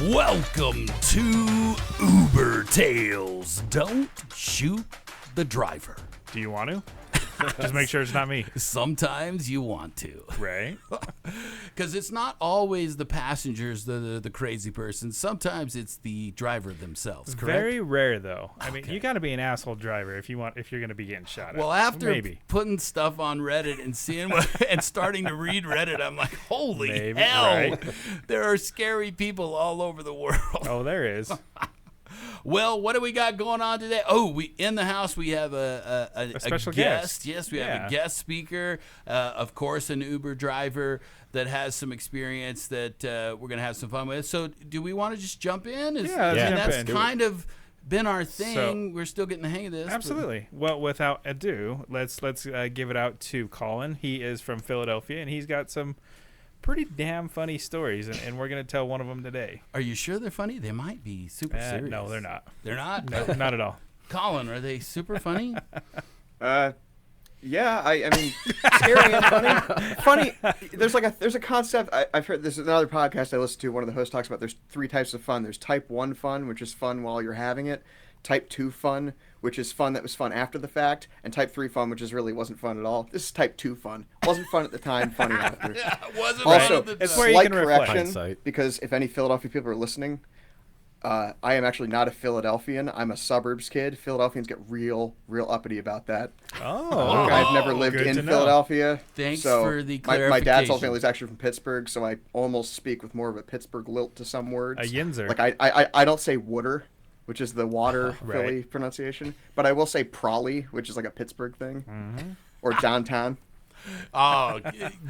Welcome to Uber Tales. Don't shoot the driver. Do you want to? Just make sure it's not me. Sometimes you want to. Right? Because it's not always the passengers, the crazy person. Sometimes it's the driver themselves, correct? Very rare, though. I mean, you got to be an asshole driver if you're going to be getting shot at. Well, after Maybe. putting stuff on Reddit and seeing and starting to read Reddit, I'm like, holy Maybe, hell. right. There are scary people all over the world. Oh, there is. Well, what do we got going on today? Oh, we in the house we have a special guest. guest. Yes, we have a guest speaker. Of course, an Uber driver that has some experience that we're going to have some fun with. So, do we want to just jump in? Let's jump That's in. kind of been our thing. So, we're still getting the hang of this. Absolutely. Well, without ado, let's give it out to Colin. He is from Philadelphia, and he's got some pretty damn funny stories, and we're going to tell one of them today. Are you sure they're funny? They might be super serious. No, they're not. They're not? No, not at all. Colin, are they super funny? Yeah, I mean, scary and funny. Funny. There's a concept. I've heard. This is another podcast I listen to. One of the hosts talks about. There's three types of fun. There's type 1 fun, which is fun while you're having it. Type 2 fun, which is fun that was fun after the fact, and type 3 fun, which really wasn't fun at all. This is type 2 fun. Wasn't fun at the time, funny after. Wasn't Also, fun at the it's time. where you slight can reflect. correction, Hindsight. because if any Philadelphia people are listening, I am actually not a Philadelphian. I'm a suburbs kid. Philadelphians get real uppity about that. Oh, okay. I've never lived Good in to know. Philadelphia. Thanks so for the my dad's whole clarification. family is actually from Pittsburgh, so I almost speak with more of a Pittsburgh lilt to some words. A yinzer. Like I don't say wooder, which is the water Right. Philly pronunciation, but I will say Prawley, which is like a Pittsburgh thing, or downtown. Oh,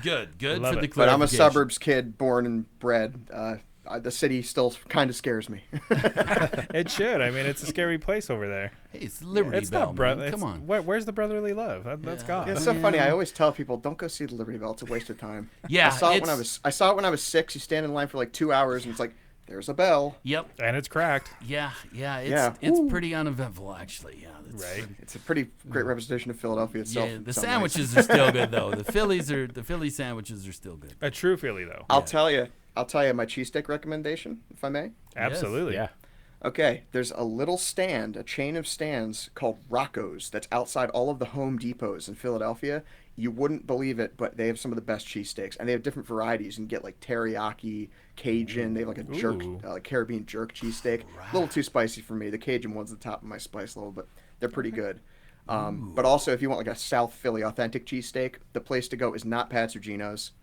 good Love for the it. But I'm a clarification. suburbs kid, born and bred. The city still kind of scares me. It should. I mean, it's a scary place over there. Hey, it's Liberty It's Bell, not man. Come on. Where's the brotherly love? That's Yeah. gone. It's so funny. I always tell people, don't go see the Liberty Bell. It's a waste of time. Yeah, I saw it it's- when I was 6. You stand in line for like 2 hours, and it's like, there's a bell. Yep. And it's cracked. Yeah. Yeah. It's Ooh. pretty uneventful, actually. Yeah. That's Right. It's a pretty great representation of Philadelphia itself. Yeah. in The some ways. sandwiches are still good though. The Philly sandwiches are still good. A true Philly, though. I'll tell you my cheesesteak recommendation, if I may. Absolutely. Yeah. Okay, there's a little stand, a chain of stands called Rocco's that's outside all of the Home Depots in Philadelphia. You wouldn't believe it, but they have some of the best cheesesteaks, and they have different varieties. You can get like teriyaki, Cajun. They have like a jerk, Ooh. like Caribbean jerk cheesesteak. A little too spicy for me. The Cajun one's the top of my spice level, but they're pretty good. But also, if you want like a South Philly authentic cheesesteak, the place to go is not Pat's or Gino's.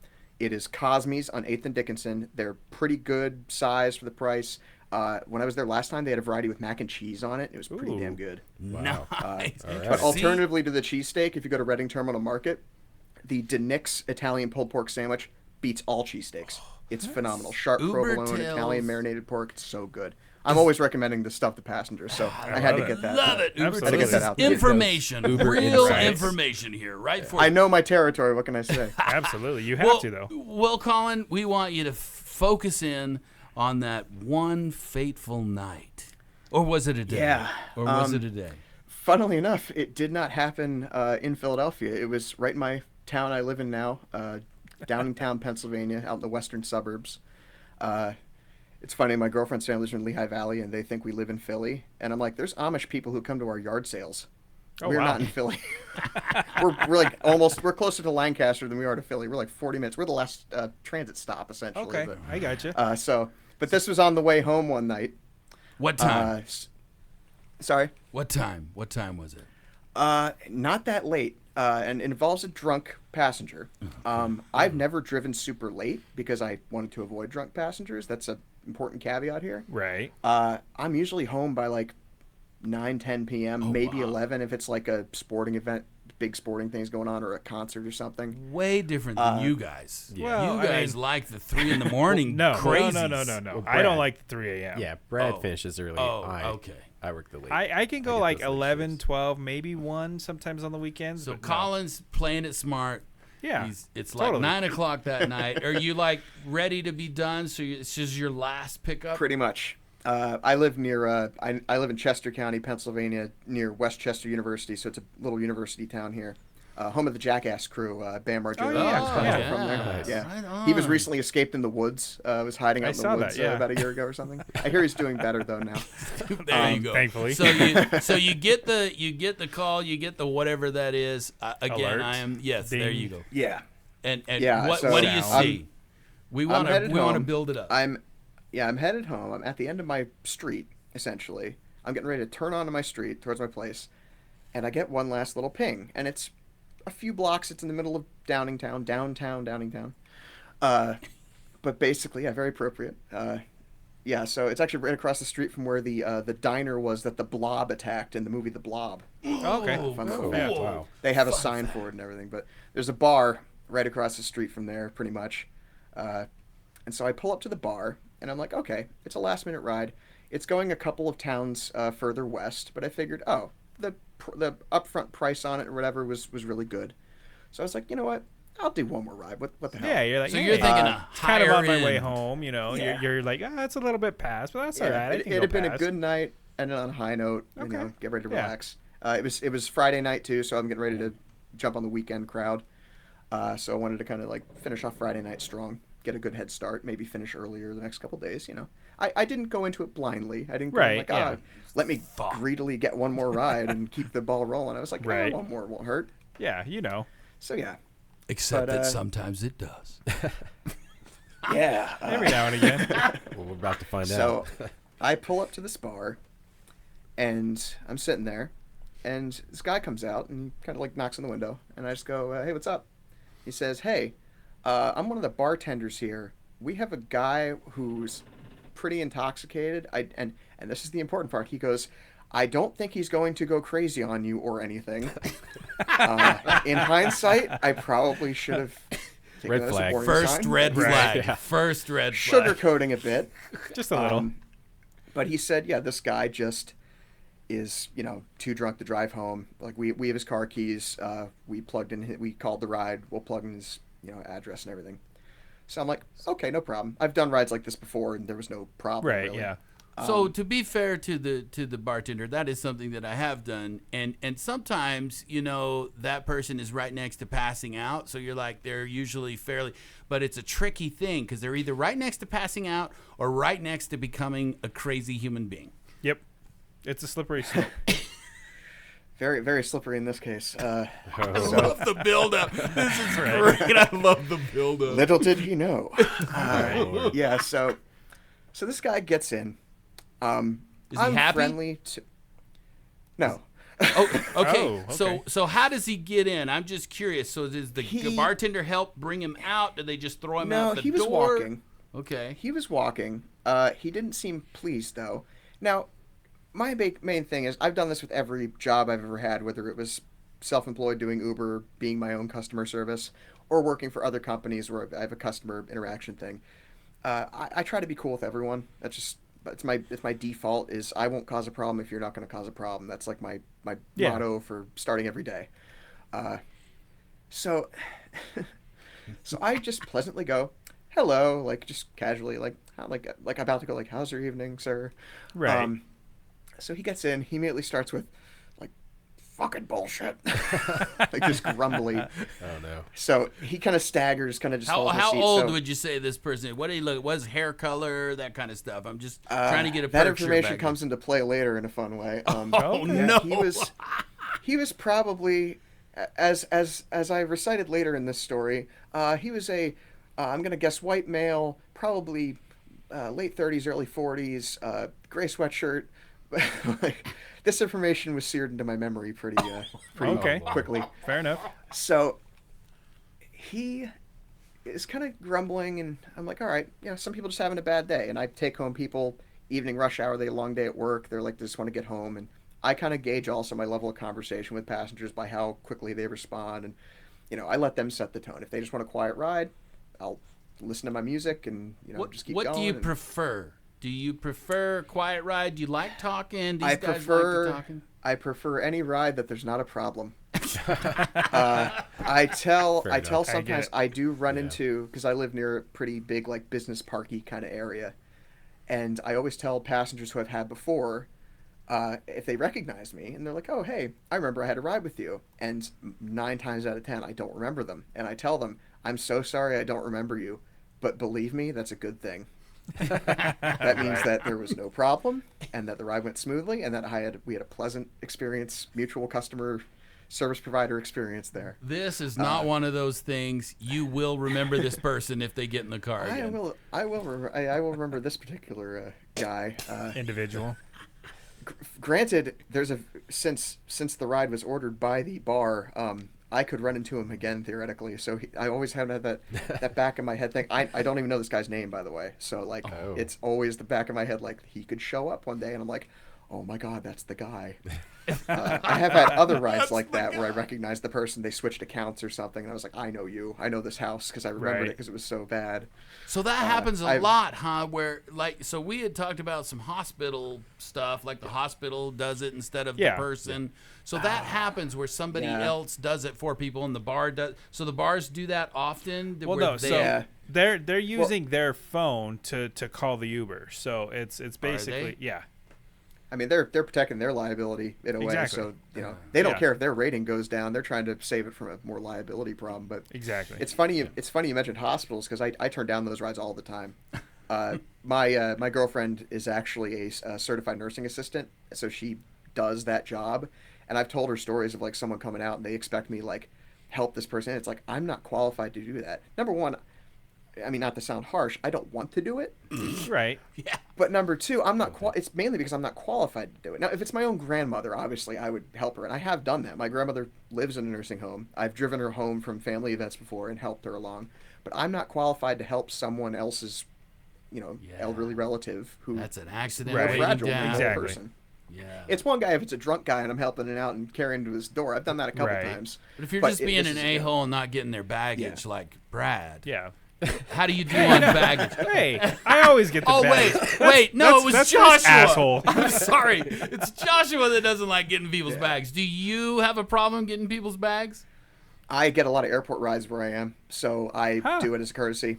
It is Cosme's on 8th and Dickinson. They're pretty good size for the price. When I was there last time, they had a variety with mac and cheese on it. It was pretty Ooh. damn good. Wow. Nice. But See? alternatively to the cheesesteak, if you go to Reading Terminal Market, the DeNick's Italian pulled pork sandwich beats all cheesesteaks. It's phenomenal. Sharp Uber provolone, Tales. Italian marinated pork. It's so good. I'm always recommending this stuff to passengers, so I had to love get it. that. Love it. Uber Absolutely. Tales Get that out is there. information. Uber Real insights. information here, right? For I know my territory. What can I say? Absolutely. You have to, though. Well, Colin, we want you to focus in on that one fateful night. Or was it a day? Yeah. Or was it a day? Funnily enough, it did not happen in Philadelphia. It was right in my town I live in now, Downingtown, Pennsylvania, out in the western suburbs. It's funny, my girlfriend's family lives in Lehigh Valley, and they think we live in Philly. And I'm like, there's Amish people who come to our yard sales. Oh, We're wow. not in Philly. we're like we're closer to Lancaster than we are to Philly. We're like 40 minutes. We're the last transit stop, essentially. Okay. But, I got you. but this was on the way home one night. What time? Sorry? What time? What time was it? Not that late, and it involves a drunk passenger. I've never driven super late because I wanted to avoid drunk passengers. That's an important caveat here. Right. I'm usually home by like 9, 10 p.m., maybe 11 if it's like a sporting event, big sporting things going on, or a concert or something. Way different than you guys. Well, you I guys mean- like the 3 in the morning No. crazies. No. Well, I don't Brad. like the 3 a.m. Yeah, Brad Oh. finishes early. Oh, okay. I work the late. I can go get like those late 11, shifts. 12, maybe 1 sometimes on the weekends. So but no. Colin's playing it smart. Yeah. It's like totally. 9 o'clock that night. Are you like ready to be done? So it's just your last pickup? Pretty much. I live near. I live in Chester County, Pennsylvania, near Westchester University. So it's a little university town here. home of the Jackass crew. Bam Margera. Oh, yeah. was from there. Nice. Yeah. Right on. He was recently escaped in the woods. Was hiding out I in the saw woods that, yeah. about a year ago or something. I hear he's doing better though now. There you go. Thankfully. So you get the call, you get the whatever that is. Again, Alert. there Ding. you go. Yeah. And Yeah, what so do you Sound. see? We want headed to home. build it up. I'm headed home. I'm at the end of my street essentially. I'm getting ready to turn onto my street towards my place, and I get one last little ping, and it's a few blocks. It's in the middle of downtown Downingtown. But basically, yeah, very appropriate. Yeah, so it's actually right across the street from where the diner was that the Blob attacked in the movie The Blob. Okay. Fun Oh, fact. yeah, wow. They have a sign for it and everything, but there's a bar right across the street from there, pretty much. And so I pull up to the bar, and I'm like, okay, it's a last-minute ride. It's going a couple of towns further west, but I figured, the upfront price on it or whatever was really good. So I was like, you know what? I'll do one more ride. What the hell? Yeah, you're like, So hey, you're thinking a it's kind of higher on my way end. home, you know. Yeah. You're like, it's a little bit past, but that's all right. I It can had go been a past. good night, ended on a high note. You Okay. know, get ready to Yeah. relax. It was Friday night too, so I'm getting ready to jump on the weekend crowd. So I wanted to kind of like finish off Friday night strong, get a good head start, maybe finish earlier the next couple days. You know, I didn't go into it blindly. I didn't go Right, like, yeah. let me greedily get one more ride and keep the ball rolling. I was like, Right. one more won't hurt. Yeah, you know. So yeah, Except but, that sometimes it does. yeah. Every now and again. Well, we're about to find So out. I pull up to this bar, and I'm sitting there, and this guy comes out and he kind of like knocks on the window, and I just go, "Hey, what's up?" He says, "Hey, I'm one of the bartenders here. We have a guy who's pretty intoxicated. And this is the important part. He goes, I don't think he's going to go crazy on you or anything. In hindsight, I probably should have taken Red that as a flag. warning First sign. red Right, flag. yeah. First red flag. Sugarcoating a bit. Just a little. But he said, yeah, this guy just is, too drunk to drive home. Like we have his car keys. We plugged in. We called the ride. We'll plug in his, address and everything. So I'm like, okay, no problem. I've done rides like this before, and there was no problem. Right, really. yeah. So to be fair to the bartender, that is something that I have done, and sometimes that person is right next to passing out, so you're like they're usually fairly, but it's a tricky thing because they're either right next to passing out or right next to becoming a crazy human being. Yep. It's a slippery slope. Very, very slippery in this case. I love the build-up. This is great. I love the build-up. Little did he know. Yeah. So this guy gets in. Is he I'm happy? friendly to. No. Oh, okay. Oh, okay. So how does he get in? I'm just curious. So does the He- bartender help bring him out? Do they just throw him No, out the he was door? walking. Okay. He was walking. He didn't seem pleased though. Now, my main thing is I've done this with every job I've ever had, whether it was self-employed doing Uber, being my own customer service, or working for other companies where I have a customer interaction thing. I try to be cool with everyone. It's my default is I won't cause a problem if you're not going to cause a problem. That's like my Yeah. motto for starting every day. So I just pleasantly go, hello, like just casually, like about to go, like, how's your evening, sir? Right. So he gets in. He immediately starts with, like, fucking bullshit, like just grumbly. Oh no. So he kind of staggers, kind of just holds his How seat. old So, would you say this person? What do he look? What's hair color? That kind of stuff. I'm just trying to get a that picture information back comes into play later in a fun way. Oh, Okay. no. He was probably, as I recited later in this story, he was I'm gonna guess white male, probably late 30s, early 40s, gray sweatshirt. Like, this information was seared into my memory pretty Okay. quickly. Fair enough. So he is kind of grumbling, and I'm like, all right, some people just having a bad day. And I take home people, evening rush hour, they had a long day at work. They're like, they just want to get home. And I kind of gauge also my level of conversation with passengers by how quickly they respond. And, I let them set the tone. If they just want a quiet ride, I'll listen to my music and, just keep going. What do you and prefer? Do you prefer quiet ride? Do you like talking? These I guys prefer, like the talking? I prefer any ride that there's not a problem. I tell enough. sometimes I I do run Yeah. into, because I live near a pretty big, like, business parky kind of area, and I always tell passengers who I've had before, if they recognize me and they're like, oh, hey, I remember I had a ride with you. And 9 times out of 10, I don't remember them. And I tell them, I'm so sorry I don't remember you. But believe me, that's a good thing. That means that there was no problem and that the ride went smoothly and that we had a pleasant experience, mutual customer service provider experience there. This is not one of those things. You will remember this person if they get in the car again. I will remember this particular guy. Individual. Granted, since the ride was ordered by the bar, I could run into him again theoretically. So I always have that back of my head thing. I don't even know this guy's name, by the way. So like it's always the back of my head, like he could show up one day and I'm like, oh my God, that's the guy. I have had other rides like that where I recognized the person, they switched accounts or something, and I was like, I know you. I know this house because I remembered it because it was so bad. So that happens a lot, huh? Where, like, so we had talked about some hospital stuff, like the hospital does it instead of the person. So that happens where somebody else does it for people and the bar does. So the bars do that often? Well, no, so they're using their phone to call the Uber. So it's basically, I mean, they're protecting their liability in a way, so they don't care if their rating goes down. They're trying to save it from a more liability problem. But it's funny you mentioned hospitals because I turn down those rides all the time. My girlfriend is actually a certified nursing assistant, so she does that job, and I've told her stories of like someone coming out and they expect me like help this person. It's like I'm not qualified to do that. Number one, I mean, not to sound harsh, I don't want to do it. Right. Yeah. But number two, I'm not. It's mainly because I'm not qualified to do it. Now, if it's my own grandmother, obviously I would help her, and I have done that. My grandmother lives in a nursing home. I've driven her home from family events before and helped her along. But I'm not qualified to help someone else's, elderly relative who that's an accident. More Waiting fragile down. than that person. Yeah. It's one guy if it's a drunk guy and I'm helping him out and carrying him to his door. I've done that a couple times. But if you're just being an a-hole and not getting their baggage, like Brad. Yeah. How do you do on baggage? Hey, I always get the baggage. Wait, no, it was Joshua. Asshole. I'm sorry. It's Joshua that doesn't like getting people's bags. Do you have a problem getting people's bags? I get a lot of airport rides where I am, so I do it as a courtesy.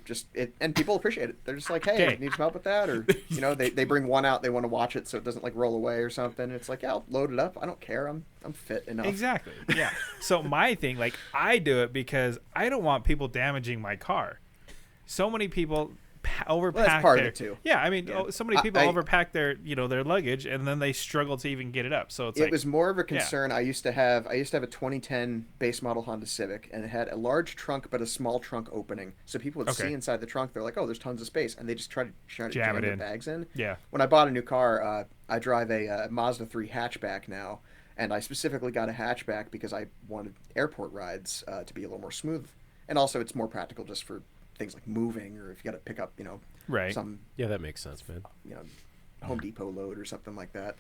And people appreciate it. They're just like, hey, need some help with that? Or, they bring one out, they want to watch it so it doesn't like roll away or something. It's like, yeah, I'll load it up. I don't care. I'm fit enough. Exactly. Yeah. So my thing, like, I do it because I don't want people damaging my car. So many people overpack that's part of it too. Yeah, I mean, so many people overpack their their luggage and then they struggle to even get it up. So it was more of a concern. I used to have a 2010 base model Honda Civic, and it had a large trunk but a small trunk opening, so people would see inside the trunk. They're like, oh, there's tons of space, and they just try to jam their bags in. Yeah. When I bought a new car, I drive a Mazda 3 hatchback now, and I specifically got a hatchback because I wanted airport rides to be a little more smooth, and also it's more practical just for things like moving, or if you got to pick up, some that makes sense, man. Home Depot load or something like that.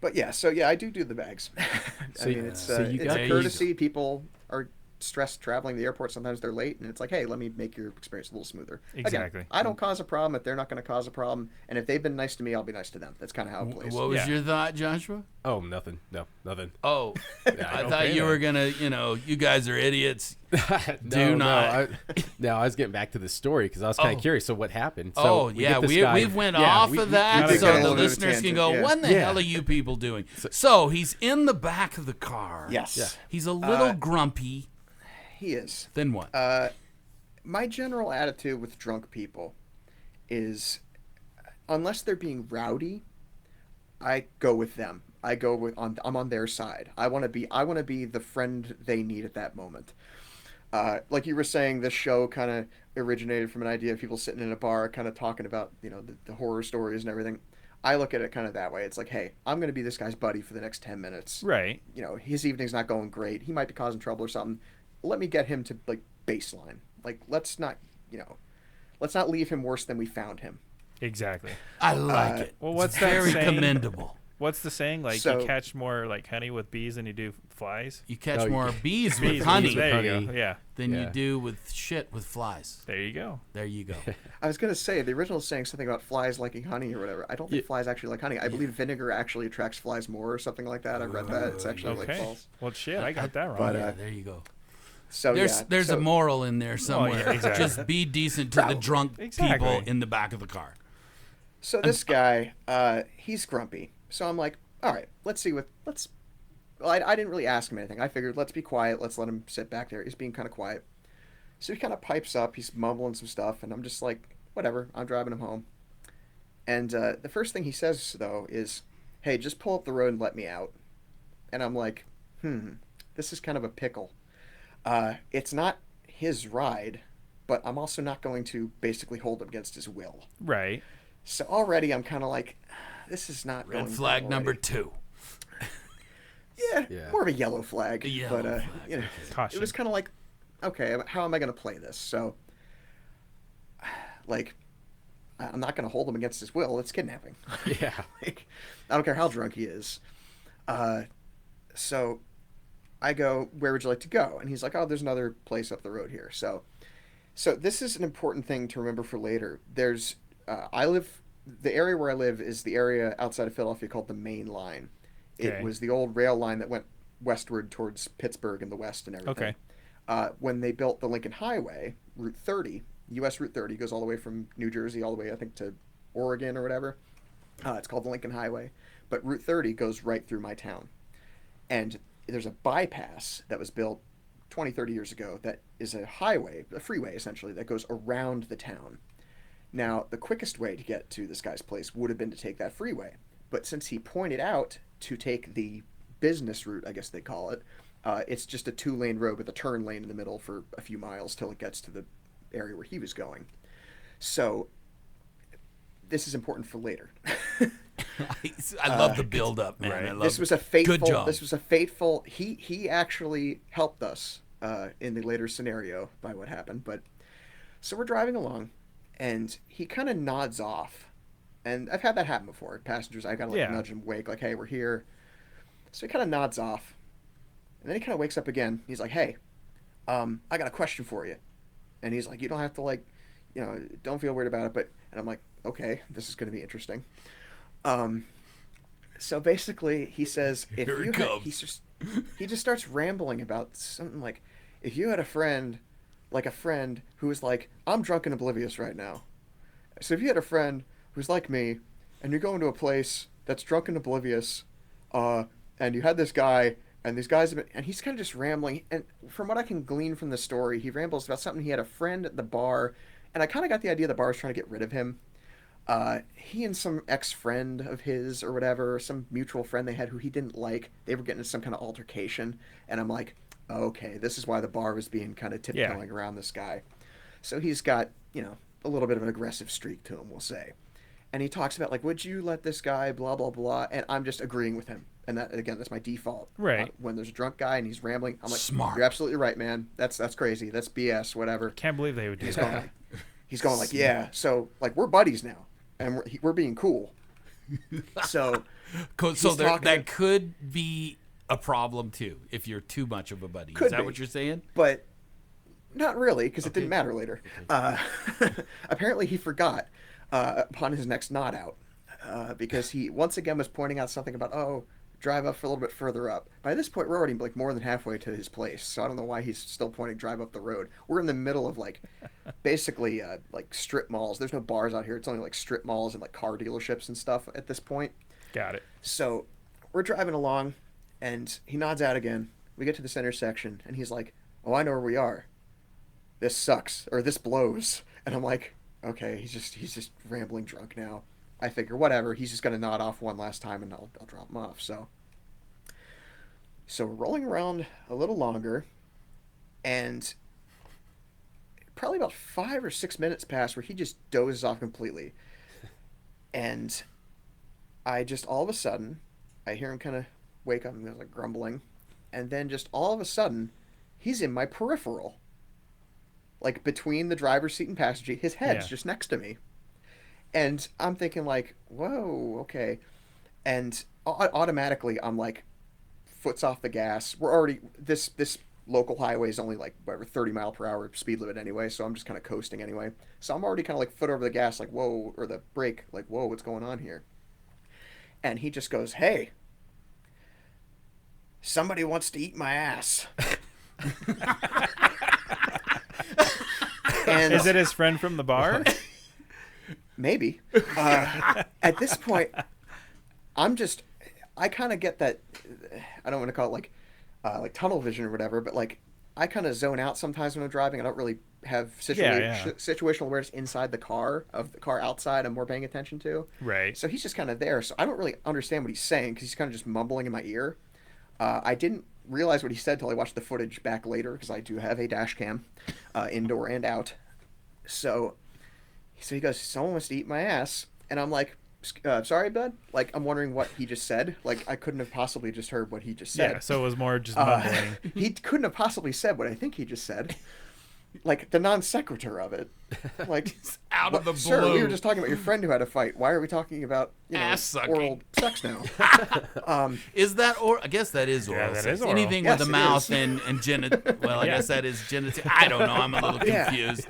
But yeah, so yeah, I do the bags. I mean, it's a courtesy. People are stressed traveling to the airport. Sometimes they're late, and it's like, hey, let me make your experience a little smoother. Exactly. Again, I don't cause a problem if they're not going to cause a problem, and if they've been nice to me, I'll be nice to them. That's kind of how it plays. What was your thought, Joshua? Oh, nothing. No, nothing. Oh, I thought you were gonna, you guys are idiots. Do not. I was getting back to the story because I was kind of curious. So what happened? So we've went off of that so the listeners can go, what in the hell are you people doing? So he's in the back of the car. Yes. Yeah. He's a little grumpy. He is. Then what? My general attitude with drunk people is, unless they're being rowdy, I go with them. I'm on their side. I want to be the friend they need at that moment. Like you were saying, this show kind of originated from an idea of people sitting in a bar kind of talking about, the horror stories and everything. I look at it kind of that way. It's like, hey, I'm going to be this guy's buddy for the next 10 minutes. Right. His evening's not going great. He might be causing trouble or something. Let me get him to like baseline. Like, let's not leave him worse than we found him. Exactly. I like it. Well, what's that very saying? Commendable. What's the saying? Like, you catch more like honey with bees than you do flies? You catch more bees with honey than you do with shit with flies. There you go. I was going to say, the original is saying something about flies liking honey or whatever. I don't think flies actually like honey. I believe vinegar actually attracts flies more or something like that. I read that. It's actually like false. Well, shit, I got that wrong. But, there you go. So there's a moral in there somewhere. Exactly. Just be decent to the drunk people in the back of the car. So this guy, he's grumpy. So I'm like, all right, let's see what let's. Well, I didn't really ask him anything. I figured let's be quiet. Let's let him sit back there. He's being kind of quiet. So he kind of pipes up. He's mumbling some stuff, and I'm just like, whatever. I'm driving him home. And the first thing he says though is, "Hey, just pull up the road and let me out." And I'm like, this is kind of a pickle. It's not his ride, but I'm also not going to basically hold him against his will. Right. So already I'm kind of like, this is not Red going flag well number already. 2. Yeah, more of a yellow flag. A yellow but flag, you know, Caution. it was kind of like, okay, how am I going to play this? So, like, I'm not going to hold him against his will. It's kidnapping. Yeah. Like, I don't care how drunk he is. So I go, where would you like to go? And he's like, oh, there's another place up the road here. So this is an important thing to remember for later. There's, the area where I live is the area outside of Philadelphia called the Main Line. It Okay. was the old rail line that went westward towards Pittsburgh in the west and everything. Okay. When they built the Lincoln Highway, Route 30, US Route 30 goes all the way from New Jersey all the way, I think, to Oregon or whatever. It's called the Lincoln Highway. But Route 30 goes right through my town. And there's a bypass that was built 20, 30 years ago that is a highway, a freeway essentially, that goes around the town. Now, the quickest way to get to this guy's place would have been to take that freeway. But since he pointed out to take the business route, I guess they call it, it's just a 2-lane road with a turn lane in the middle for a few miles till it gets to the area where he was going. So this is important for later. I love the build up, man. right. I love This was a fateful. Good job. This was a fateful. He actually helped us in the later scenario by what happened. But so we're driving along, and he kind of nods off, and I've had that happen before. Passengers, I gotta nudge him awake, like, "Hey, we're here." So he kind of nods off, and then he kind of wakes up again. He's like, "Hey, I got a question for you," and he's like, "You don't have to don't feel weird about it." But and I'm like, "Okay, this is gonna be interesting." So basically, he says, if Here you it had, comes. he just starts rambling about something like, if you had a friend who was like, I'm drunk and oblivious right now. So if you had a friend who's like me, and you're going to a place that's drunk and oblivious, and you had this guy, and these guys have been, and he's kind of just rambling, and from what I can glean from the story, he rambles about something. He had a friend at the bar, and I kind of got the idea the bar was trying to get rid of him. He and some ex-friend of his or whatever, some mutual friend they had who he didn't like, they were getting into some kind of altercation. And I'm like, okay, this is why the bar was being kind of tiptoeing around this guy. So he's got, a little bit of an aggressive streak to him, we'll say. And he talks about, like, would you let this guy, blah, blah, blah. And I'm just agreeing with him. And that, again, that's my default. Right. When there's a drunk guy and he's rambling, I'm like, Smart. You're absolutely right, man. That's crazy. That's BS, whatever. Can't believe they would do He's that. going like, yeah. So, like, we're buddies now. And we're being cool. So that could be a problem too if you're too much of a buddy. Is that what you're saying? But not really, because it didn't matter later. Apparently he forgot upon his next nod out because he once again was pointing out something about, drive up for a little bit further up. By this point, we're already like more than halfway to his place, so I don't know why he's still pointing drive up the road. We're in the middle of like basically like strip malls. There's no bars out here. It's only like strip malls and like car dealerships and stuff at this point. Got it. So we're driving along, and he nods out again. We get to this intersection, and he's like, "Oh, I know where we are. This sucks, or this blows." And I'm like, "Okay, he's just rambling drunk now." I figure whatever. He's just gonna nod off one last time, and I'll drop him off. So we're rolling around a little longer, and probably about 5 or 6 minutes pass where he just dozes off completely, and I just all of a sudden I hear him kind of wake up and there's like grumbling, and then just all of a sudden he's in my peripheral, like between the driver's seat and passenger. His head's just next to me. And I'm thinking like, whoa, okay. And automatically I'm like, foot's off the gas. We're already, this local highway is only like, whatever, 30 mile per hour speed limit anyway. So I'm just kind of coasting anyway. So I'm already kind of like foot over the gas, like, whoa, or the brake, like, whoa, what's going on here? And he just goes, "Hey, somebody wants to eat my ass." And is it his friend from the bar? maybe. At this point, I kind of get that. I don't want to call it like tunnel vision or whatever, but like I kind of zone out sometimes when I'm driving. I don't really have situational awareness inside the car of the car outside. I'm more paying attention to. Right. So he's just kind of there. So I don't really understand what he's saying because he's kind of just mumbling in my ear. I didn't realize what he said till I watched the footage back later because I do have a dash cam, indoor and out. So he goes, "Someone must eat my ass," and I'm like, "Sorry, bud." Like I'm wondering what he just said. Like I couldn't have possibly just heard what he just said. Yeah. So it was more just mumbling. He couldn't have possibly said what I think he just said. Like the non sequitur of it, like out of the blue. Sir, we were just talking about your friend who had a fight. Why are we talking about ass sucking, oral sex now? Is that or? I guess that is oral. That sex. is oral. Anything with a mouth and genital. Well, I guess that is genital. I don't know. I'm a little confused.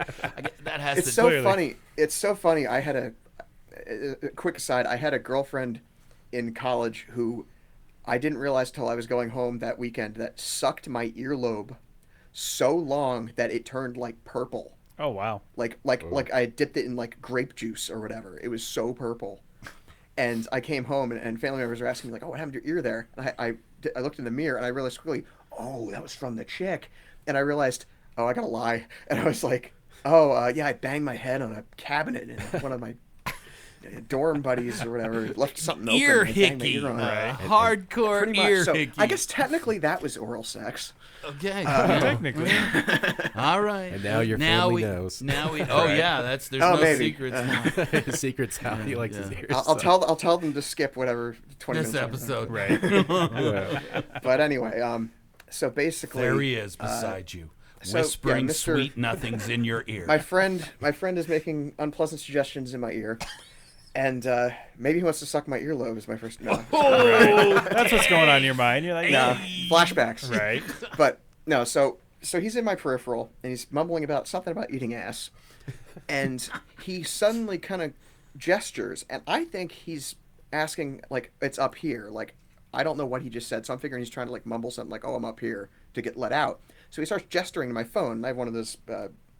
That has it's to. So clearly. funny. It's so funny. I had a quick aside. I had a girlfriend in college who I didn't realize till I was going home that weekend that sucked my earlobe so long that it turned like purple. Oh wow! Like I dipped it in like grape juice or whatever. It was so purple. And I came home and family members were asking me like, "Oh, what happened to your ear there?" And I looked in the mirror and I realized quickly, "Oh, that was from the chick." And I realized, "Oh, I gotta lie." And I was like, "Oh, yeah, I banged my head on a cabinet in one of my dorm buddies or whatever left something open. Ear and I banged my hickey, ear on it." hardcore Pretty much. ear So hickey. I guess technically that was oral sex. Okay. Technically. All right. And now your family knows. Now we. Oh yeah, there's no maybe. secrets now. Secrets how he likes his ears. I'll tell them to skip whatever 20 This minutes. episode. Right. But anyway, so basically, There he is beside you, so, whispering yeah, Mr. sweet nothings in your ear. my friend is making unpleasant suggestions in my ear, and maybe he wants to suck my earlobe. Is my first no, Right. That's what's going on in your mind. You're like, no flashbacks. right. But no, so he's in my peripheral and he's mumbling about something about eating ass, and he suddenly kind of gestures, and I think he's asking like it's up here. Like I don't know what he just said, so I'm figuring he's trying to like mumble something like, "Oh, I'm up here," to get let out. So he starts gesturing to my phone, and I have one of those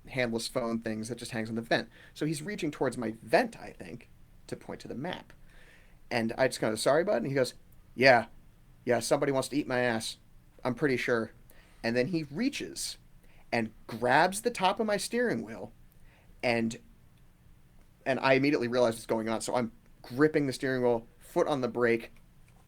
handless phone things that just hangs on the vent. So he's reaching towards my vent, I think, to point to the map. And I just go, "Sorry, bud?" And he goes, yeah, somebody wants to eat my ass. I'm pretty sure. And then he reaches and grabs the top of my steering wheel, and I immediately realize what's going on. So I'm gripping the steering wheel, foot on the brake.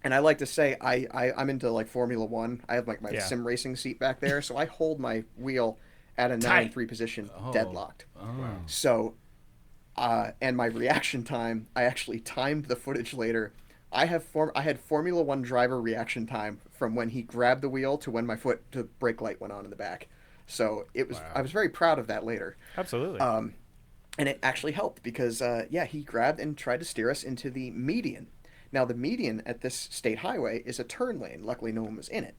And I like to say I'm into like Formula One. I have like my sim racing seat back there, so I hold my wheel at a 9-3 position, deadlocked. Oh. So, and my reaction time, I actually timed the footage later. I had Formula One driver reaction time from when he grabbed the wheel to when my the brake light went on in the back. So it was. Wow. I was very proud of that later. Absolutely. And it actually helped because he grabbed and tried to steer us into the median. Now, the median at this state highway is a turn lane. Luckily, no one was in it.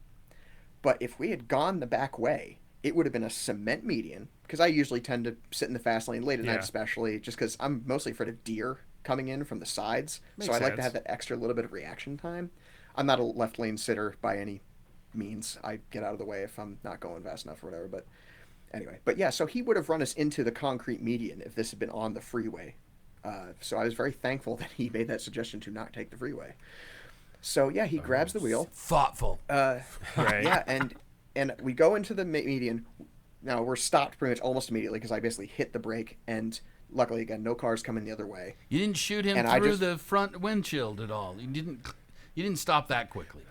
But if we had gone the back way, it would have been a cement median, because I usually tend to sit in the fast lane late at night, especially, just because I'm mostly afraid of deer coming in from the sides. Makes so I like sense. to have that extra little bit of reaction time. I'm not a left lane sitter by any means. I get out of the way if I'm not going fast enough or whatever. But anyway, so he would have run us into the concrete median if this had been on the freeway. So I was very thankful that he made that suggestion to not take the freeway. So yeah, he grabs the wheel. Thoughtful. Right. Yeah, and we go into the median. Now we're stopped pretty much almost immediately because I basically hit the brake, and luckily again no cars coming the other way. You didn't shoot him And through the front windshield at all. You didn't stop that quickly.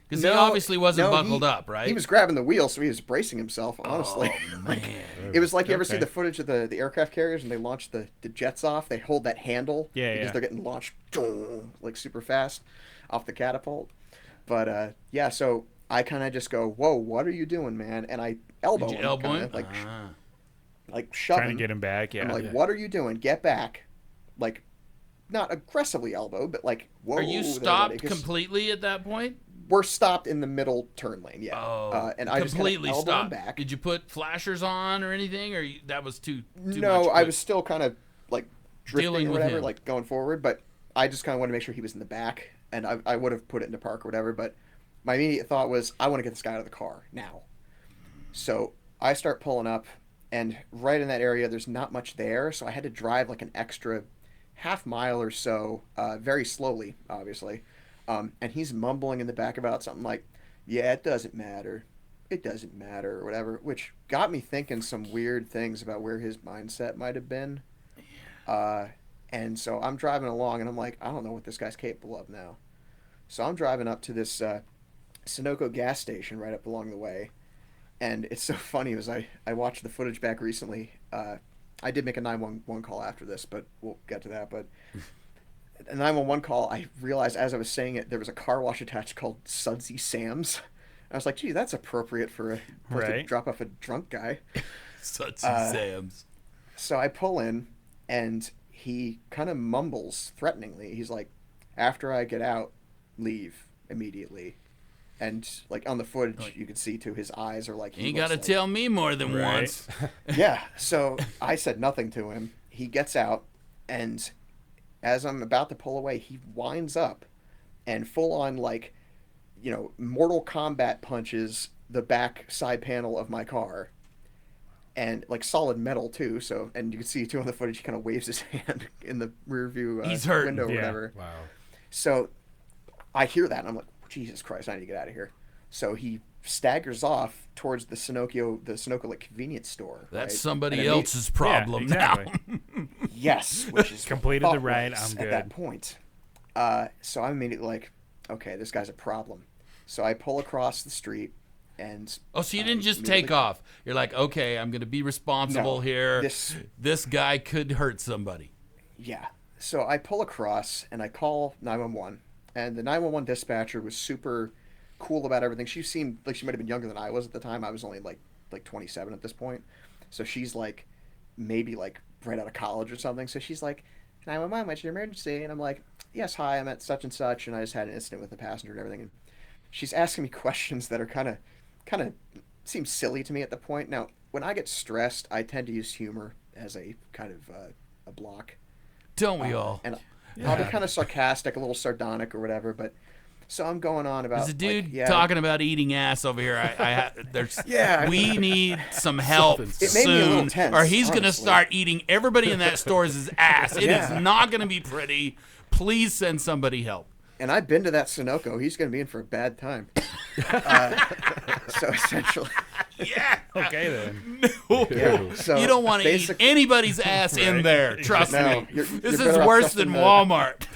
Because he No, obviously wasn't no, buckled up, right? He was grabbing the wheel, so he was bracing himself, honestly. Oh, man. It was like you ever Okay. see the footage of the aircraft carriers and they launch the jets off? They hold that handle because they're getting launched like super fast off the catapult. But so I kind of just go, "Whoa, what are you doing, man?" And I elbow Did you him, elbow kinda, him? like shove Trying him. to get him back. Yeah. I'm like, "What are you doing? Get back!" Like, not aggressively elbow, but like, "Whoa." Are you there, stopped buddy," 'cause completely at that point? We're stopped in the middle turn lane, yeah. Oh, and I completely just kinda elbow him stopped. back. Did you put flashers on or anything, or that was too No, much I was still kind of like drifting Dealing or with whatever, him. like going forward, but I just kind of wanted to make sure he was in the back, and I would have put it into park or whatever, but my immediate thought was, I want to get this guy out of the car now. So I start pulling up, and right in that area, there's not much there, so I had to drive like an extra half mile or so, very slowly, obviously. And he's mumbling in the back about something like, yeah, it doesn't matter. It doesn't matter, or whatever, which got me thinking some weird things about where his mindset might have been. And so I'm driving along, and I'm like, I don't know what this guy's capable of now. So I'm driving up to this Sunoco gas station right up along the way. And it's so funny, as I watched the footage back recently. I did make a 911 call after this, but we'll get to that. But a 911 call, I realized as I was saying it, there was a car wash attached called Sudsy Sam's. I was like, gee, that's appropriate for a place to drop off a drunk guy. Sudsy Sam's. So I pull in, and he kind of mumbles threateningly. He's like, after I get out, leave immediately. And like on the footage, you can see too, his eyes are like. You ain't got to tell me more than once. Yeah. So I said nothing to him. He gets out, and as I'm about to pull away, he winds up, and full on like, Mortal Kombat punches the back side panel of my car, and like solid metal too. So, and you can see too on the footage, he kind of waves his hand in the rear view He's hurt. window or whatever. Wow. So I hear that, and I'm like, Jesus Christ, I need to get out of here. So he staggers off towards the Sunoco like convenience store. That's right? somebody else's problem now. Yes, which is completed the ride. I'm good. At that point. So I'm immediately like, okay, this guy's a problem. So I pull across the street, and so you didn't just take off. You're like, okay, I'm going to be responsible here. This guy could hurt somebody. Yeah. So I pull across, and I call 911. And the 911 dispatcher was super cool about everything. She seemed like she might have been younger than I was at the time. I was only like 27 at this point. So she's like maybe like right out of college or something. So she's like, 911, what's your emergency? And I'm like, yes, hi, I'm at such and such, and I just had an incident with the passenger and everything. And she's asking me questions that are kind of seem silly to me at the point. Now, when I get stressed, I tend to use humor as a kind of a block. Don't we all? And I'll be kind of sarcastic, a little sardonic or whatever, but so I'm going on about. There's a dude talking about eating ass over here. There's. Yeah. We need some help It made me a little tense, or he's going to honestly. start eating everybody in that store's ass. It is not going to be pretty. Please send somebody help. And I've been to that Sunoco. He's going to be in for a bad time. So essentially. Yeah. Okay then. Yeah. So you don't want to eat anybody's ass in there. Trust me. This is worse than Walmart.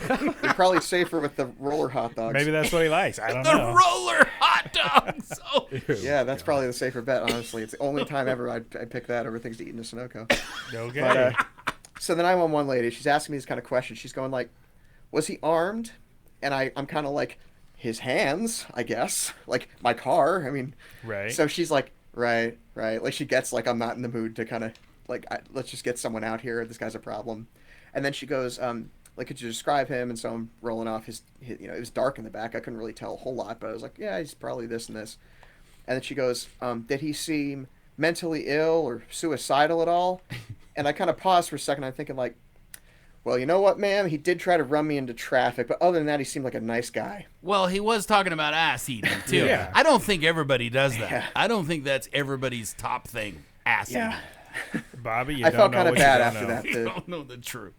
You're probably safer with the roller hot dogs. Maybe that's what he likes. I don't The know. roller hot dogs. Oh. Yeah, that's probably the safer bet, honestly. It's the only time ever I'd pick that over things to eat in a Sunoco. Okay. But, so the 911 lady, she's asking me these kind of questions. She's going like, was he armed? And I'm kind of like, his hands, I guess. Like, my car. I mean. Right. So she's like, right. Like, she gets like, I'm not in the mood to kind of, like, let's just get someone out here. This guy's a problem. And then she goes, like, could you describe him? And so I'm rolling off his it was dark in the back. I couldn't really tell a whole lot, but I was like, yeah, he's probably this and this. And then she goes, did he seem mentally ill or suicidal at all? And I kind of paused for a second. I'm thinking like, well, you know what, ma'am? He did try to run me into traffic, but other than that, he seemed like a nice guy. Well, he was talking about ass eating, too. Yeah. I don't think everybody does that. Yeah. I don't think that's everybody's top thing, ass Yeah. eating. Bobby, you I don't felt know kind of what you bad don't after know. that. You don't know the truth.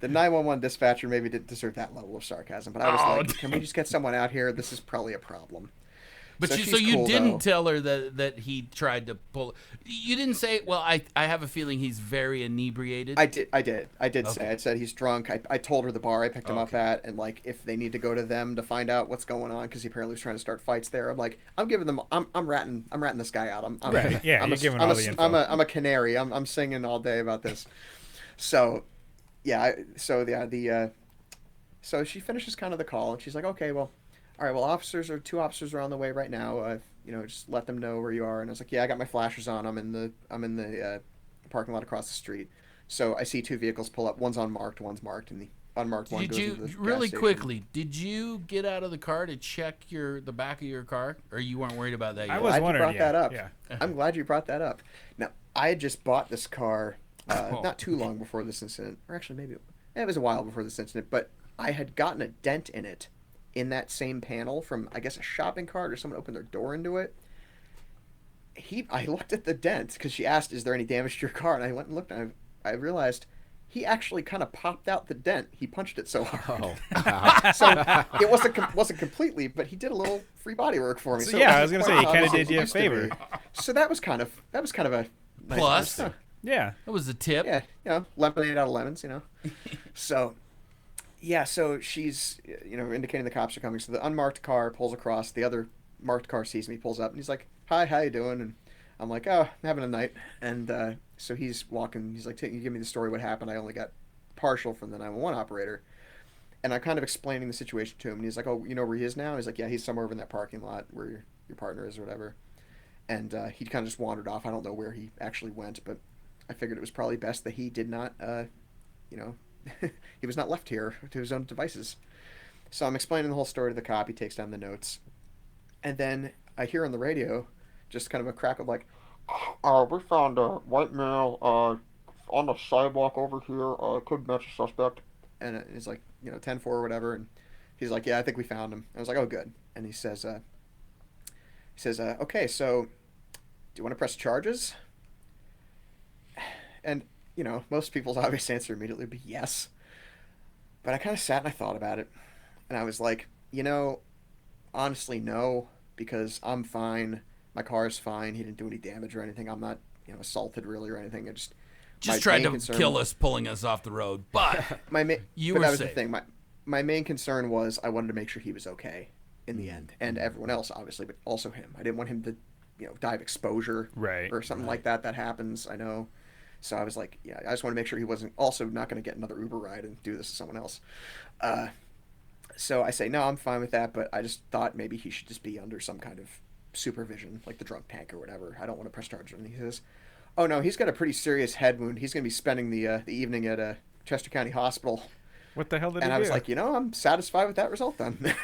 The 911 dispatcher maybe didn't deserve that level of sarcasm, but I was like, can we just get someone out here? This is probably a problem. But So so she's you cool, didn't though. tell her that he tried to pull. You didn't say. Well, I have a feeling he's very inebriated. I did Okay. say. I said he's drunk. I told her the bar I picked him up Okay. at, and like if they need to go to them to find out what's going on because he apparently was trying to start fights there. I'm like, I'm giving them. I'm ratting this guy out. I'm Right. Yeah, I'm you're giving all the info. I'm a canary. I'm singing all day about this. So, yeah. So she finishes kind of the call, and she's like, okay, well, all right, well, two officers are on the way right now. Just let them know where you are. And I was like, yeah, I got my flashers on. I'm in the parking lot across the street. So I see two vehicles pull up. One's unmarked, one's marked, and the unmarked one Did goes you into the gas really station. quickly? Did you get out of the car to check the back of your car, or you weren't worried about that yet? I was Glad you wondering. brought that up. Yeah. I'm glad you brought that up. Now, I had just bought this car not too long before this incident, or actually maybe it was a while before this incident, but I had gotten a dent in it in that same panel from, I guess, a shopping cart or someone opened their door into it. I looked at the dent because she asked, is there any damage to your car? And I went and looked and I realized he actually kind of popped out the dent. He punched it so hard. Oh, wow. So it wasn't completely, but he did a little free body work for me. So, So yeah, it I was gonna wasn't say, he quite kinda how it did you a used to be. favor. So that was kind of a nice Plus. bonus. Yeah. That was the tip. Yeah, lemonade out of lemons, So, yeah, so she's, indicating the cops are coming. So the unmarked car pulls across. The other marked car sees me, pulls up, and he's like, "Hi, how you doing?" And I'm like, "Oh, I'm having a night." And so he's walking. He's like, "Can you give me the story? What happened? I only got partial from the 911 operator." And I'm kind of explaining the situation to him. And he's like, "Oh, you know where he is now?" He's like, "Yeah, he's somewhere over in that parking lot where your partner is or whatever." And he kind of just wandered off. I don't know where he actually went, but I figured it was probably best that he did not, he was not left here to his own devices. So I'm explaining the whole story to the cop. He takes down the notes. And then I hear on the radio just kind of a crackle like, "We found a white male on the sidewalk over here. Could match a suspect." And it's like, 10-4 or whatever. And he's like, "Yeah, I think we found him." I was like, "Oh, good." And he says, "Okay, so do you want to press charges?" And, most people's obvious answer immediately would be yes. But I kind of sat and I thought about it. And I was like, honestly, no, because I'm fine. My car's fine. He didn't do any damage or anything. I'm not, assaulted really or anything. I just Tried to kill us, pulling us off the road. But you were that was safe. the thing. My main concern was I wanted to make sure he was okay in the end. And everyone else, obviously, but also him. I didn't want him to, die of exposure or something like that. That happens, I know. So I was like, yeah, I just want to make sure he wasn't also not going to get another Uber ride and do this to someone else. So I say, no, I'm fine with that, but I just thought maybe he should just be under some kind of supervision, like the drunk tank or whatever. I don't want to press charges. And he says, "Oh, no, he's got a pretty serious head wound. He's going to be spending the evening at Chester County Hospital." What the hell did he do? And I was like, I'm satisfied with that result then.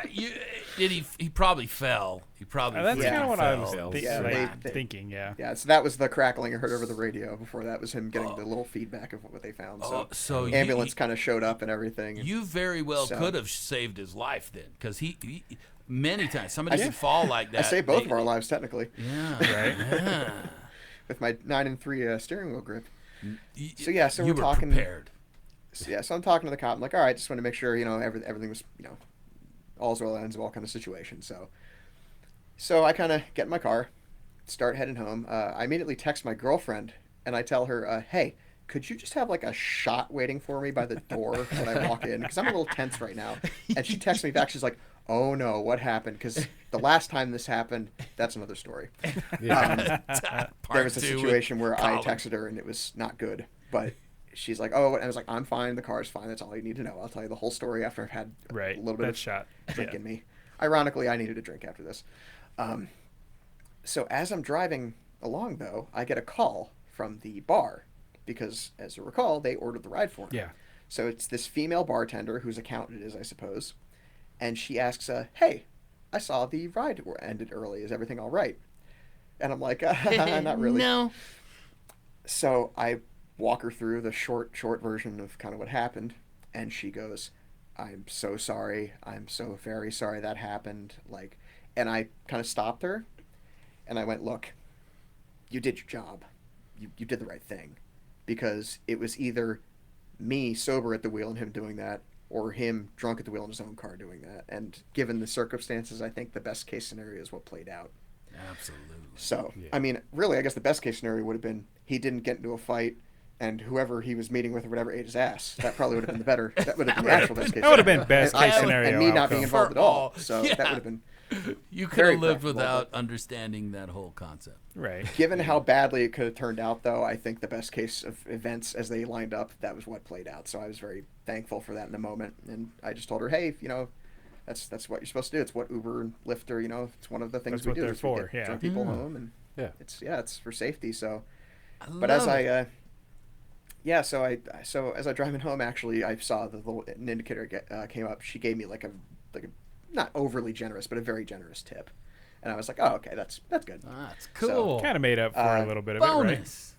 He probably fell. He probably that's kind of what I was fell. thinking. Yeah. Yeah, so that was the crackling I heard over the radio. Before that was him getting the little feedback of what they found. So ambulance kind of showed up and everything. You very well could have saved his life then, because he many times somebody could fall like that. I saved both of our lives technically. Yeah, right. Yeah. With my 9-3 steering wheel grip. So you we're were talking. Prepared. So I'm talking to the cop. I'm like, all right, just want to make sure everything was all's well ends well kind of situation. So I kind of get in my car, start heading home. I immediately text my girlfriend and I tell her, "Hey, could you just have like a shot waiting for me by the door when I walk in? Because I'm a little tense right now." And she texts me back. She's like, "Oh no, what happened?" Because the last time this happened, that's another story. There was a situation where I texted her and it was not good, but she's like, "Oh," and I was like, "I'm fine. The car's fine. That's all you need to know. I'll tell you the whole story after I've had a little bit of shot drink in me." Ironically, I needed a drink after this. So as I'm driving along, though, I get a call from the bar because, as you recall, they ordered the ride for me. Yeah. So it's this female bartender whose account it is, I suppose, and she asks, "Hey, I saw the ride ended early. Is everything all right?" And I'm like, "Not really." No. So I walk her through the short version of kind of what happened, and she goes, "I'm so sorry. I'm so very sorry that happened." And I kind of stopped her, and I went, "Look, you did your job. You did the right thing, because it was either me sober at the wheel and him doing that, or him drunk at the wheel in his own car doing that. And given the circumstances, I think the best case scenario is what played out." Absolutely. So, I mean, really, I guess the best case scenario would have been he didn't get into a fight, and whoever he was meeting with or whatever ate his ass. That probably would have been the better. That would have been the actual best case. That would have been best case scenario. And me not being outcome. involved at all. So that would have been. You could very have lived preferable, without but- understanding that whole concept. Right. Given how badly it could have turned out, though, I think the best case of events as they lined up, that was what played out. So I was very thankful for that in the moment, and I just told her, "Hey, that's what you're supposed to do. It's what Uber and Lyft are. It's one of the things That's we what do. they're is we for, get yeah. drunk people home, and Yeah. it's for safety. So, So as I driving home, actually, I saw the little an indicator came up. She gave me like a not overly generous, but a very generous tip, and I was like, "Oh, okay, that's good." That's cool. Kind of made up for a little bit of it, right? Bonus.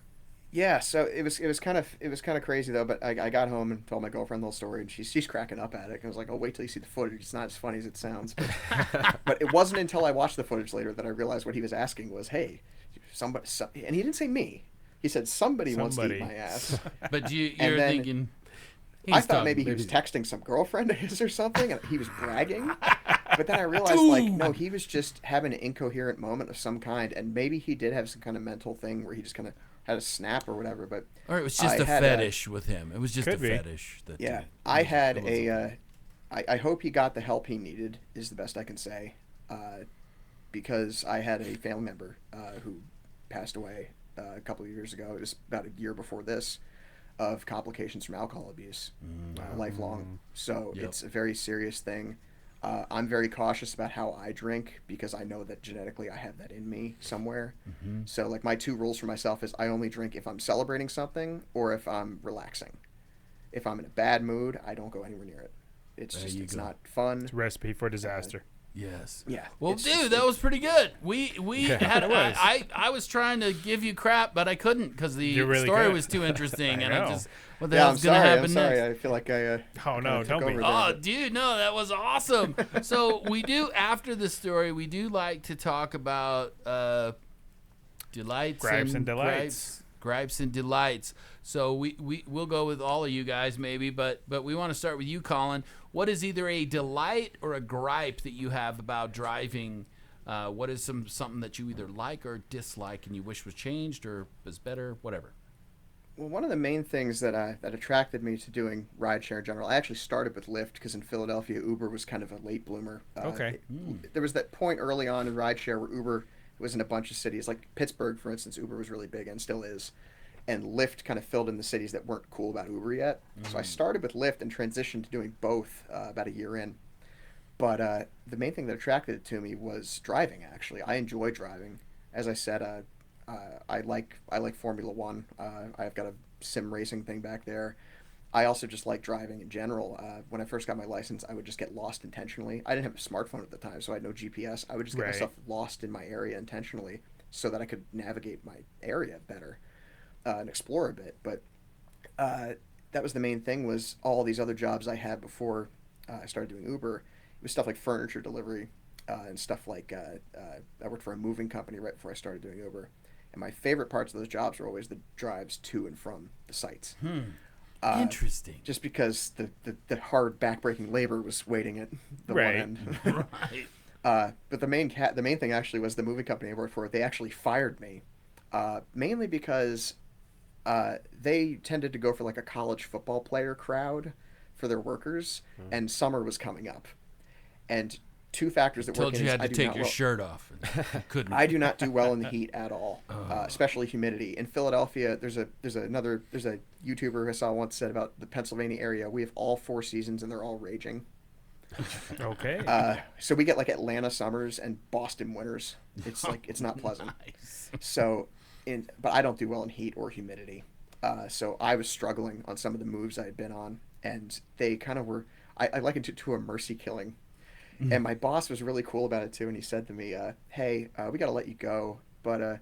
Yeah, so it was kind of crazy though. But I got home and told my girlfriend the whole story, and she's cracking up at it. I was like, "Oh, wait till you see the footage. It's not as funny as it sounds." But it wasn't until I watched the footage later that I realized what he was asking was, "Hey, somebody," and he didn't say me. He said somebody wants to eat my ass. But you're then thinking. I thought maybe he was texting some girlfriend of his or something, and he was bragging. But then I realized, like, no, he was just having an incoherent moment of some kind, and maybe he did have some kind of mental thing where he just kind of had a snap or whatever. But or it was just a fetish with him. It was just a fetish. That yeah, I had I hope he got the help he needed, is the best I can say, because I had a family member who passed away a couple of years ago. It was about a year before this, of complications from alcohol abuse, lifelong. So it's a very serious thing. I'm very cautious about how I drink because I know that genetically I have that in me somewhere. So like my 2 rules for myself is I only drink if I'm celebrating something or if I'm relaxing. If I'm in a bad mood, I don't go anywhere near it. It's not fun. It's a recipe for disaster. Yes. Yeah. Well, dude, that was pretty good. We had I was trying to give you crap, but I couldn't because the story was too interesting, and I just what the hell's gonna happen next? I feel like I. Oh no! Don't be. Oh, dude, no, that was awesome. So we do after the story, we do like to talk about delights, gripes and delights. Gripes and delights. So we'll go with all of you guys maybe, but we want to start with you, Colin. What is either a delight or a gripe that you have about driving? What is something that you either like or dislike and you wish was changed or was better, whatever? Well, one of the main things that attracted me to doing rideshare in general, I actually started with Lyft because in Philadelphia, Uber was kind of a late bloomer. There was that point early on in rideshare where Uber was in a bunch of cities, like Pittsburgh, for instance. Uber was really big and still is. And Lyft kind of filled in the cities that weren't cool about Uber yet. So I started with Lyft and transitioned to doing both about a year in. But the main thing that attracted it to me was driving, actually. I enjoy driving. As I said, I like Formula One. I've got a sim racing thing back there. I also just like driving in general. When I first got my license, I would just get lost intentionally. I didn't have a smartphone at the time, so I had no GPS. I would just get myself lost in my area intentionally so that I could navigate my area better and explore a bit. But that was the main thing, was all these other jobs I had before I started doing Uber. It was stuff like furniture delivery and stuff like I worked for a moving company right before I started doing Uber. And my favorite parts of those jobs were always the drives to and from the sites. Interesting. Just because the hard backbreaking labor was waiting at the one end. But the main thing actually was the moving company I worked for. They actually fired me, mainly because they tended to go for like a college football player crowd for their workers, and summer was coming up, and 2 factors that work in you had to take your shirt off. Couldn't. I do not do well in the heat at all, especially humidity. In Philadelphia, there's a YouTuber I saw once said about the Pennsylvania area. We have all 4 seasons and they're all raging. Okay. So we get like Atlanta summers and Boston winters. It's like it's not pleasant. Nice. So, but I don't do well in heat or humidity. So I was struggling on some of the moves I had been on, and they kind of were. I likened it to a mercy killing. And my boss was really cool about it too, and he said to me, hey, we got to let you go. But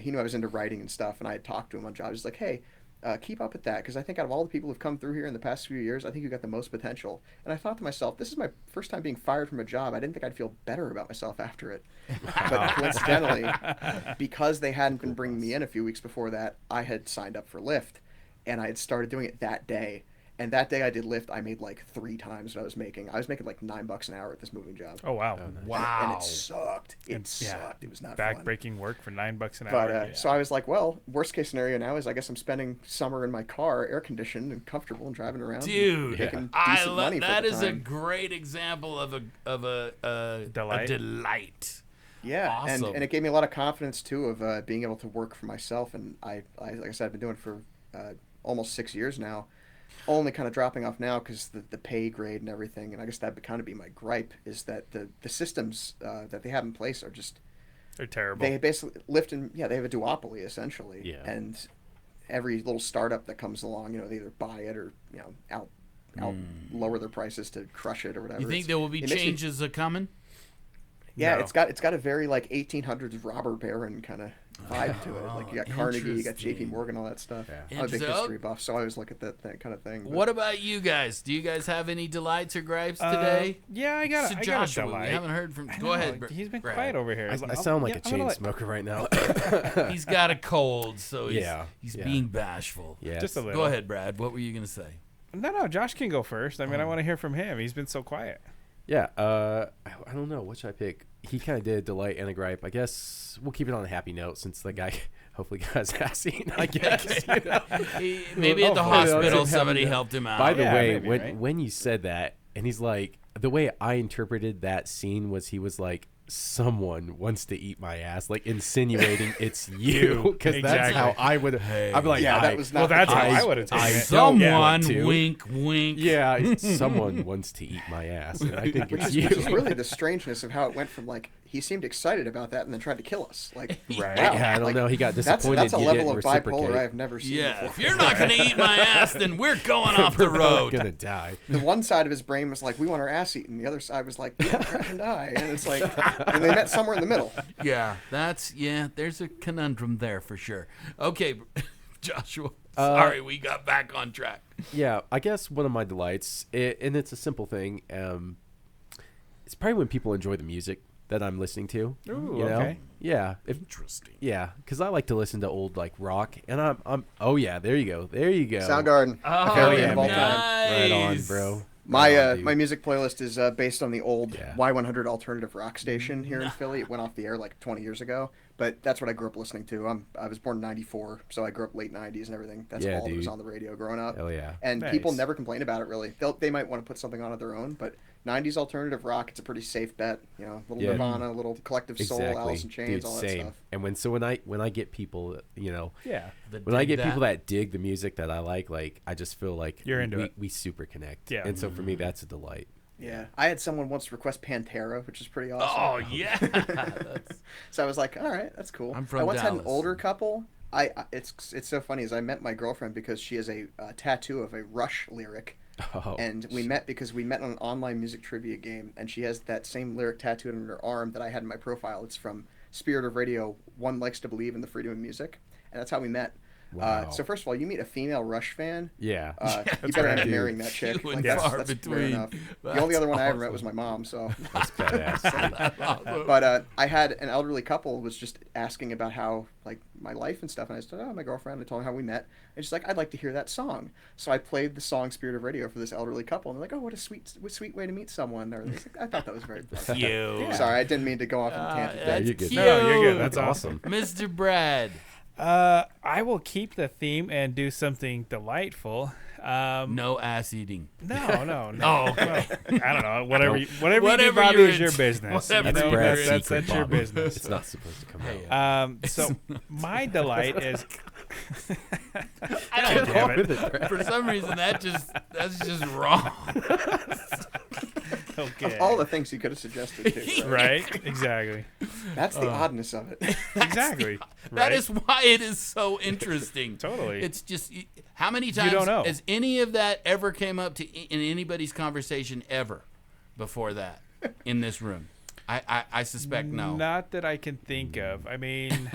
he knew I was into writing and stuff, and I had talked to him on jobs. He's like, hey, keep up at that, because I think out of all the people who've come through here in the past few years, I think you got the most potential. And I thought to myself, this is my first time being fired from a job. I didn't think I'd feel better about myself after it. But coincidentally, because they hadn't been bringing me in a few weeks before that, I had signed up for Lyft, and I had started doing it that day. And that day I did Lyft, I made like 3 times what I was making. I was making like $9 an hour at this moving job. Oh wow! Wow! And it sucked. It sucked. It was not fun. Backbreaking work for $9 an hour. But so I was like, well, worst case scenario now is I guess I'm spending summer in my car, air conditioned and comfortable, and driving around. Dude, making I decent love money that. for the Is time. a great example of a delight. Yeah, Awesome. and it gave me a lot of confidence too of being able to work for myself. And I like I said, I've been doing it for almost 6 years now. Only kind of dropping off now because the pay grade and everything, and I guess that would kind of be my gripe, is that the systems that they have in place are just... They're terrible. They basically they have a duopoly essentially. Yeah. And every little startup that comes along, they either buy it or, out lower their prices to crush it or whatever. You think there will be changes coming? Yeah, No. it's got a very like 1800s robber baron kind of vibe to it. Like you got Carnegie, you got J.P. Morgan, all that stuff. Yeah. I'm a big So- history buff, so I always look at that kind of thing. but- What about you guys? Do you guys have any delights or gripes today? Yeah, I got So a Joshua, delight. we haven't heard from. I Go know, ahead. He's been Brad. quiet over here. I sound like a I'm gonna chain let- smoker right now. He's got a cold, so he's, Yeah, he's yeah. being bashful. Yeah. Just a little. Go ahead, Brad. What were you gonna say? No, Josh can go first. I mean, I want to hear from him. He's been so quiet. Yeah. I don't know. What should I pick? He kind of did a delight and a gripe. I guess we'll keep it on a happy note since the guy hopefully got his ass eaten. I guess. You know? Maybe at the Hopefully that's hospital him somebody having helped him out. By the Yeah, way, maybe, when right? when you said that, and he's like, the way I interpreted that scene was he was like, someone wants to eat my ass, like insinuating it's you, because that's how Exactly. I would. Hey. I'd be like, Yeah, that was not. Well, that's how I- I would have taken I it. don't Someone want to. wink, wink. yeah, someone wants to eat my ass, and I think it's you. Which is really the strangeness of how it went from like he seemed excited about that and then tried to kill us. Like, Right. wow, Yeah, I don't like, know. He got That's disappointed. a you level didn't of bipolar reciprocate. I've never seen Yeah, before. if you're not gonna eat my ass, then we're going off the We're road. gonna die. The one side of his brain was like, we want our ass eaten. The other side was like, we want to crash and die. And it's like, and they met somewhere in the middle. Yeah, there's a conundrum there for sure. Okay, Joshua. Sorry, we got back on track. Yeah, I guess one of my delights, and it's a simple thing. It's probably when people enjoy the music that I'm listening to. Ooh, you know? okay. Yeah, Interesting. because I like to listen to old like rock, and I'm. Oh yeah, there you go. Soundgarden. Oh, favorite yeah, band of all nice. time. Right on, bro. My Right on, dude. my music playlist is based on the old Yeah. Y100 alternative rock station here in Philly. It went off the air like 20 years ago, but that's what I grew up listening to. I was born in '94, so I grew up late '90s and everything. That's Yeah, all that was dude. on the radio growing up. Hell yeah. And Nice. people never complain about it really. They might want to put something on of their own, but '90s alternative rock, it's a pretty safe bet. You know, little Yeah. Nirvana, little Collective Soul, Exactly. Alice in Chains, Dude, all that same. stuff. And when I get people, you know, Yeah. when I get people that dig the music that I like I just feel like You're into it. we super connect. Yeah. And so for me, that's a delight. Yeah, I had someone once request Pantera, which is pretty awesome. Oh yeah. That's- So I was like, all right, that's cool. I'm from I once had Dallas. an older couple. It's so funny is I met my girlfriend because she has a tattoo of a Rush lyric, Oh, and we met because we met on an online music trivia game, and she has that same lyric tattooed on her arm that I had in my profile. It's from Spirit of Radio. One likes to believe in the freedom of music, and that's how we met. Wow. So first of all, you meet a female Rush fan. yeah. You better end up right. marrying that chick. Few and Like, far that's rare between. enough. The That's only other one I ever met awesome. was my mom. So. That's badass. But I had an elderly couple was just asking about how like my life and stuff, and I said, "Oh, my girlfriend." I told them how we met, and she's like, "I'd like to hear that song." So I played the song "Spirit of Radio" for this elderly couple, and they're like, "Oh, what a sweet way to meet someone." Or I thought that was very. Cute. Sorry, I didn't mean to go off on a tangent. That's you're good. cute. No, you're good. That's awesome. Mr. Brad. I will keep the theme and do something delightful. No ass eating. No. Oh, Well, I don't know. Whatever you do, Whatever Bobby, you're is your into. business. Whatever You know, you're that's into. your Bob. business. It's not supposed to come Hey, out. So my delight is. I don't Damn know. it. For some reason, that's just wrong. Okay. Of all the things you could have suggested, too, Right. Exactly. That's the oddness of it. Exactly. That Right. is why it is so interesting. Totally. It's just how many times don't know. has any of that ever came up to in anybody's conversation ever before that in this room? I suspect no. Not that I can think of. I mean,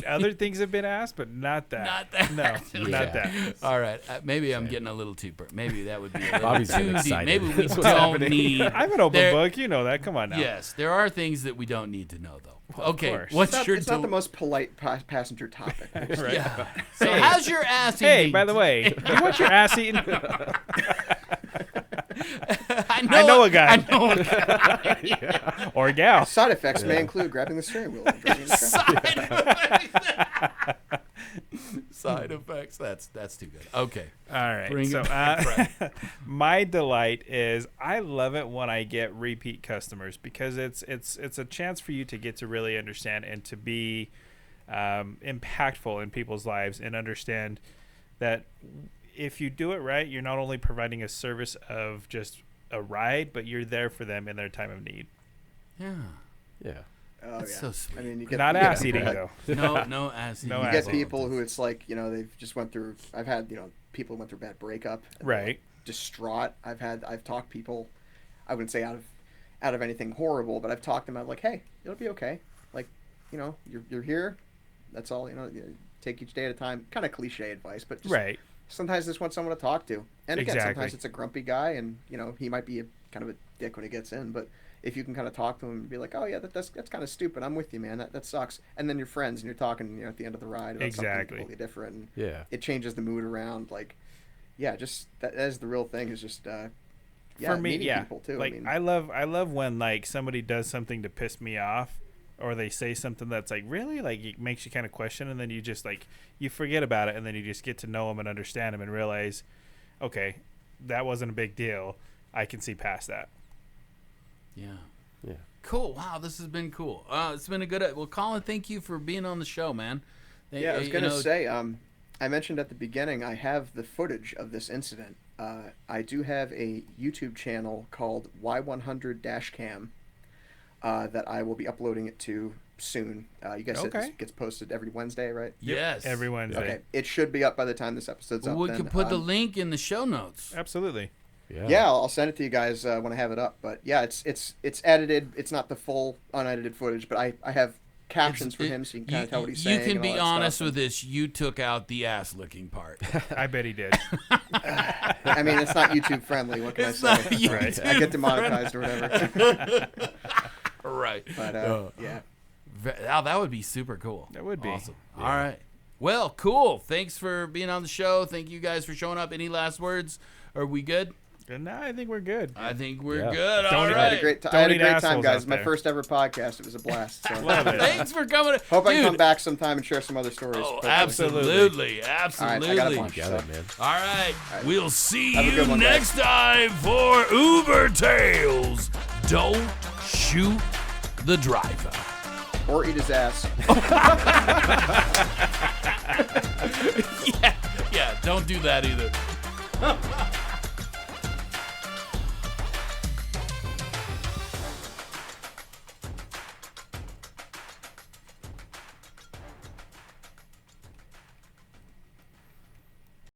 other things have been asked, but not that. Not that. No, not that. All right, maybe I'm getting a little too. Maybe that would be a little Bobby's too getting deep. excited. Maybe we That's what's don't happening. need. I'm an open there- book. You know that. Come on now. Yes, there are things that we don't need to know, though. Of Okay, course. what's It's your not the most polite passenger topic. Right. Yeah. So how's your ass Hey, eating? by the way, you want your ass eaten? I know a guy. I know a guy. Or a gal. Side effects may include grabbing the steering wheel and driving the truck. Side effects. That's too good. Okay. All right. Bring So it back, my delight is I love it when I get repeat customers because it's a chance for you to get to really understand and to be impactful in people's lives and understand that if you do it right, you're not only providing a service of just a ride, but you're there for them in their time of need. Yeah. Yeah. Oh, That's yeah. so sweet. I mean, you get Not you get ass eating people though. No ass eating. No You ass get eating. people who it's like, they've just went through. I've had, people who went through a bad breakup. and they're, Right. like, distraught. I've talked people. I wouldn't say out of anything horrible, but I've talked them out like, hey, it'll be okay. Like, you're here. That's all. Take each day at a time. Kind of cliche advice, but just Right. sometimes just want someone to talk to. And again, Exactly. sometimes it's a grumpy guy, and he might be kind of a dick when he gets in, but if you can kind of talk to him and be like, oh yeah, that's kind of stupid. I'm with you, man. That sucks. And then you're friends and you're talking, at the end of the ride about something Exactly. totally different. And Yeah. it changes the mood around. Like, yeah, just that is the real thing. Is just For me, meeting yeah. people too. Like I love when like somebody does something to piss me off, or they say something that's like really like it makes you kind of question, and then you just like you forget about it, and then you just get to know them and understand them and realize, okay, that wasn't a big deal. I can see past that. Yeah. Yeah. Cool. Wow, this has been cool. It's been a good. Well, Colin, thank you for being on the show, man. Yeah, I was gonna say. I mentioned at the beginning I have the footage of this incident. I do have a YouTube channel called Y100-Cam that I will be uploading it to soon. You guys said this gets posted every Wednesday, right? Yes. Every Wednesday. Okay, it should be up by the time this episode's up. We then. can put the link in the show notes. Absolutely. Yeah, I'll send it to you guys when I have it up. But yeah, it's edited. It's not the full unedited footage, but I have captions for him, so you can kind of tell what he's saying. You can and all be that honest stuff. with this. You took out the ass licking part. I bet he did. I mean, it's not YouTube friendly. What can It's I not say? YouTube I get demonetized or whatever. Right. But yeah. Oh, that would be super cool. That would be. Awesome. All right. Well, cool. Thanks for being on the show. Thank you guys for showing up. Any last words? Are we good? And now I think we're good. I think we're Yeah. good. All Don't I had a right. great, Don't I had a eat great time, assholes guys. out My there. first ever podcast. It was a blast. So. Love it. Thanks for coming. Hope I can Dude. come back sometime and share some other stories. Oh, hopefully. absolutely. All right, Absolutely. I got a bunch. You got it, man. All right. We'll see Have a you good one, next time for Uber Tales. Don't shoot the driver. Or eat his ass. Yeah, don't do that either.